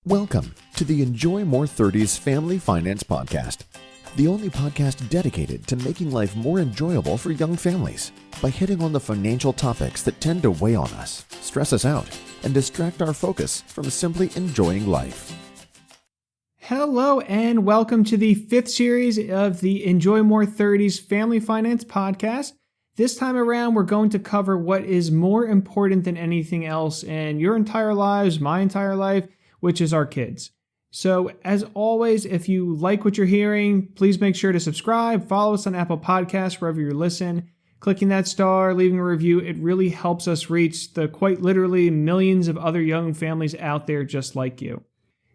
Welcome to the Enjoy More 30s Family Finance Podcast, the only podcast dedicated to making life more enjoyable for young families by hitting on the financial topics that tend to weigh on us, stress us out, and distract our focus from simply enjoying life. Hello and welcome to the fifth series of the Enjoy More 30s Family Finance Podcast. This time around, we're going to cover what is more important than anything else in your entire lives, my entire life, which is our kids. So as always, if you like what you're hearing, please make sure to subscribe, follow us on Apple Podcasts, wherever you listen. Clicking that star, leaving a review, it really helps us reach the quite literally millions of other young families out there just like you.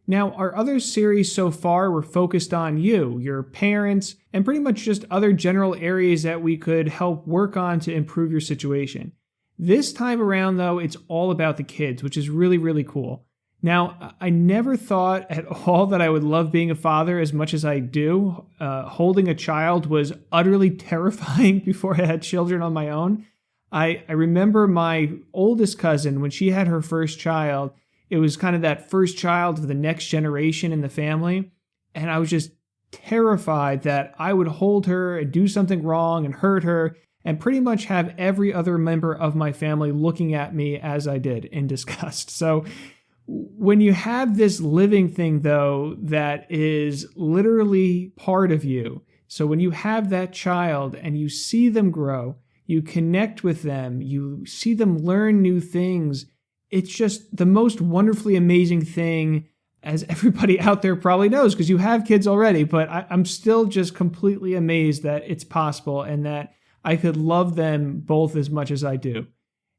Now, our other series so far were focused on you, your parents, and pretty much just other general areas that we could help work on to improve your situation. This time around, though, it's all about the kids, which is really, really cool. Now, I never thought at all that I would love being a father as much as I do. Holding a child was utterly terrifying before I had children on my own. I remember my oldest cousin, when she had her first child, it was kind of that first child of the next generation in the family. And I was just terrified that I would hold her and do something wrong and hurt her and pretty much have every other member of my family looking at me as I did in disgust. So when you have this living thing, though, that is literally part of you, so when you have that child and you see them grow, you connect with them, you see them learn new things, it's just the most wonderfully amazing thing, as everybody out there probably knows, because you have kids already, but I'm still just completely amazed that it's possible and that I could love them both as much as I do.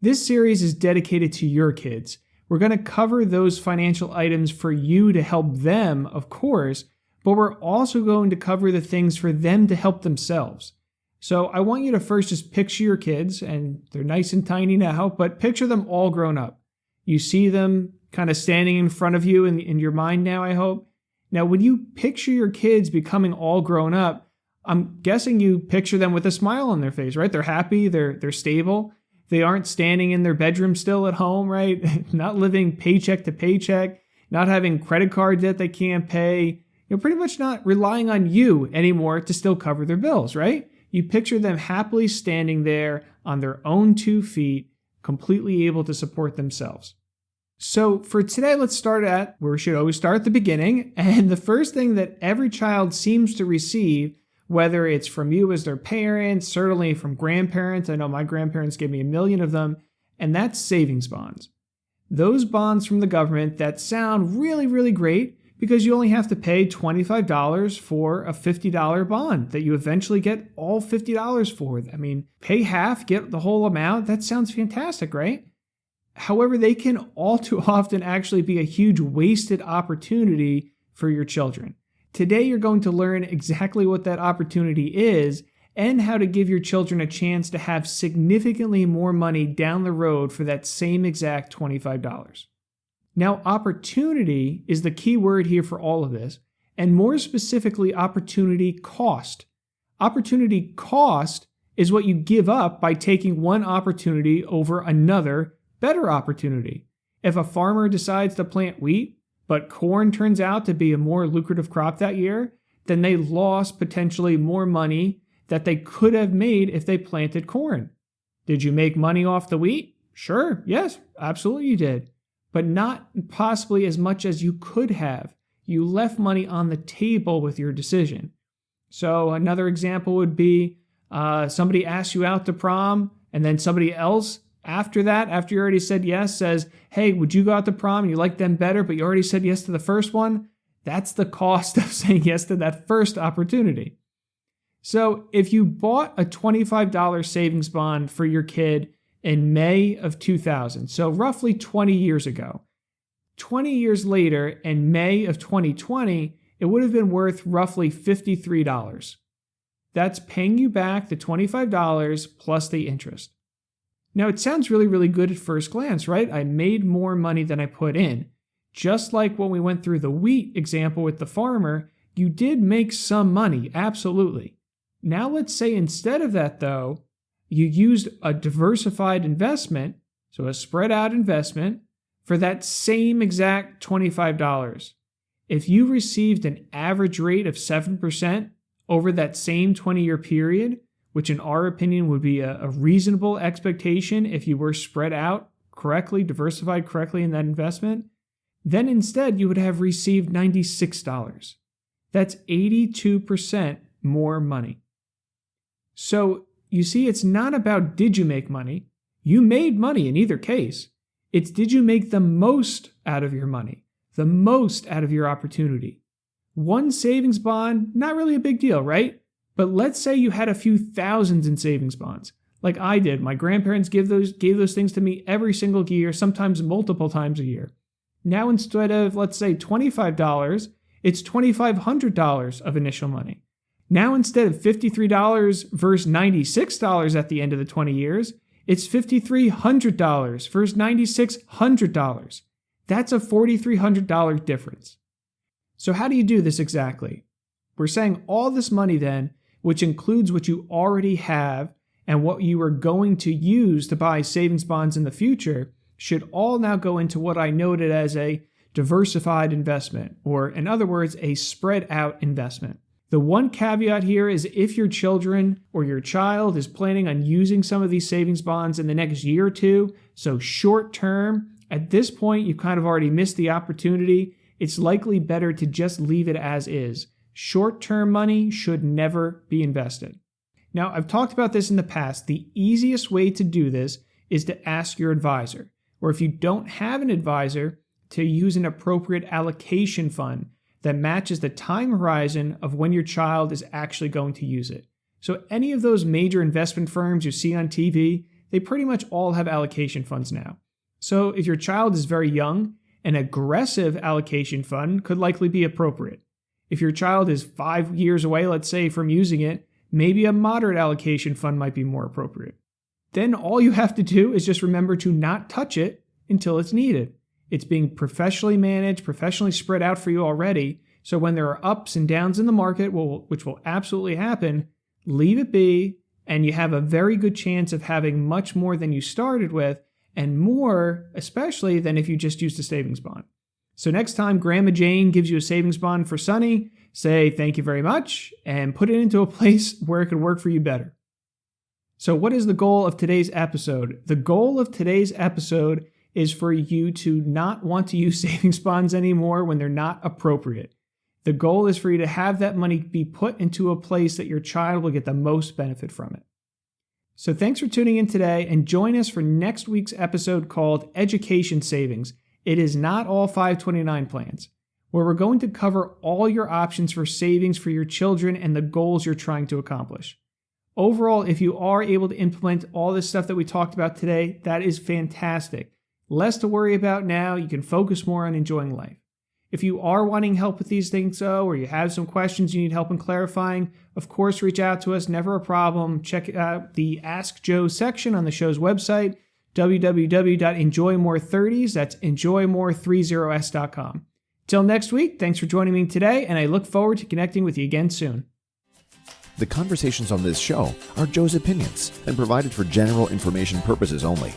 This series is dedicated to your kids. We're going to cover those financial items for you to help them, of course, but we're also going to cover the things for them to help themselves. So I want you to first just picture your kids, and they're nice and tiny now, but picture them all grown up. You see them kind of standing in front of you in your mind now, I hope. Now, when you picture your kids becoming all grown up, I'm guessing you picture them with a smile on their face, right? They're happy, they're stable. They aren't standing in their bedroom still at home, right? Not living paycheck to paycheck, not having credit card debt they can't pay. You're pretty much not relying on you anymore to still cover their bills, right? You picture them happily standing there on their own 2 feet, completely able to support themselves. So for today, let's start at where we should always start at the beginning. And the first thing that every child seems to receive, whether it's from you as their parents, certainly from grandparents. I know my grandparents gave me 1 million of them, and that's savings bonds. Those bonds from the government that sound really, really great because you only have to pay $25 for a $50 bond that you eventually get all $50 for. I mean, pay half, get the whole amount. That sounds fantastic, right? However, they can all too often actually be a huge wasted opportunity for your children. Today, you're going to learn exactly what that opportunity is and how to give your children a chance to have significantly more money down the road for that same exact $25. Now, opportunity is the key word here for all of this, and more specifically, opportunity cost. Opportunity cost is what you give up by taking one opportunity over another, better opportunity. If a farmer decides to plant wheat, but corn turns out to be a more lucrative crop that year, then they lost potentially more money that they could have made if they planted corn. Did you make money off the wheat? Sure, yes, absolutely you did. But not possibly as much as you could have. You left money on the table with your decision. So another example would be somebody asks you out to prom, and then somebody else after that, after you already said yes, says, hey, would you go out to prom? And you like them better, but you already said yes to the first one. That's the cost of saying yes to that first opportunity. So if you bought a $25 savings bond for your kid in May of 2000, so roughly 20 years ago, 20 years later in May of 2020, it would have been worth roughly $53. That's paying you back the $25 plus the interest. Now, it sounds really, really good at first glance, right? I made more money than I put in. Just like when we went through the wheat example with the farmer, you did make some money, absolutely. Now, let's say instead of that, though, you used a diversified investment, so a spread out investment, For that same exact $25, if you received an average rate of 7% over that same 20-year period, which in our opinion would be a reasonable expectation if you were spread out correctly, diversified correctly in that investment, then instead you would have received $96. That's 82% more money. So you see, it's not about did you make money. You made money in either case. It's did you make the most out of your money, the most out of your opportunity. One savings bond, not really a big deal, right? But let's say you had a few thousands in savings bonds, like I did. My grandparents gave those things to me every single year, sometimes multiple times a year. Now instead of, let's say, $25, it's $2,500 of initial money. Now instead of $53 versus $96 at the end of the 20 years, it's $5,300 versus $9,600. That's a $4,300 difference. So how do you do this exactly? We're saying all this money then, which includes what you already have and what you are going to use to buy savings bonds in the future, should all now go into what I noted as a diversified investment, or in other words, a spread out investment. The one caveat here is if your children or your child is planning on using some of these savings bonds in the next year or two, so short term, at this point you've kind of already missed the opportunity. It's likely better to just leave it as is. Short-term money should never be invested. Now, I've talked about this in the past. The easiest way to do this is to ask your advisor, or if you don't have an advisor, to use an appropriate allocation fund that matches the time horizon of when your child is actually going to use it. So any of those major investment firms you see on TV, they pretty much all have allocation funds now. So if your child is very young, an aggressive allocation fund could likely be appropriate. If your child is 5 years away, let's say, from using it, maybe a moderate allocation fund might be more appropriate. Then all you have to do is just remember to not touch it until it's needed. It's being professionally managed, professionally spread out for you already. So when there are ups and downs in the market, which will absolutely happen, leave it be, and you have a very good chance of having much more than you started with, and more, especially, than if you just used a savings bond. So next time Grandma Jane gives you a savings bond for Sonny, say thank you very much, and put it into a place where it could work for you better. So what is the goal of today's episode? The goal of today's episode is for you to not want to use savings bonds anymore when they're not appropriate. The goal is for you to have that money be put into a place that your child will get the most benefit from it. So thanks for tuning in today, and join us for next week's episode called Education Savings. It is not all 529 plans, where we're going to cover all your options for savings for your children and the goals you're trying to accomplish. Overall, if you are able to implement all this stuff that we talked about today, that is fantastic. Less to worry about now. You can focus more on enjoying life. If you are wanting help with these things, though, or you have some questions you need help in clarifying, of course, reach out to us. Never a problem. Check out the Ask Joe section on the show's website, www.enjoymore30s. That's enjoymore30s.com. Till next week, thanks for joining me today, and I look forward to connecting with you again soon. The conversations on this show are Joe's opinions and provided for general information purposes only.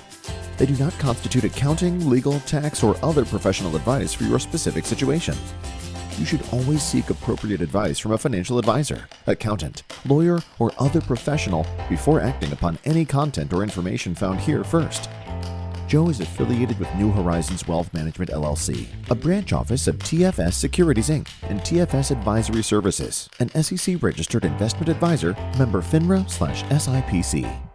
They do not constitute accounting, legal, tax, or other professional advice for your specific situation. You should always seek appropriate advice from a financial advisor, accountant, lawyer, or other professional before acting upon any content or information found here first. Joe is affiliated with New Horizons Wealth Management, LLC, a branch office of TFS Securities, Inc., and TFS Advisory Services, an SEC-registered investment advisor, member FINRA/SIPC.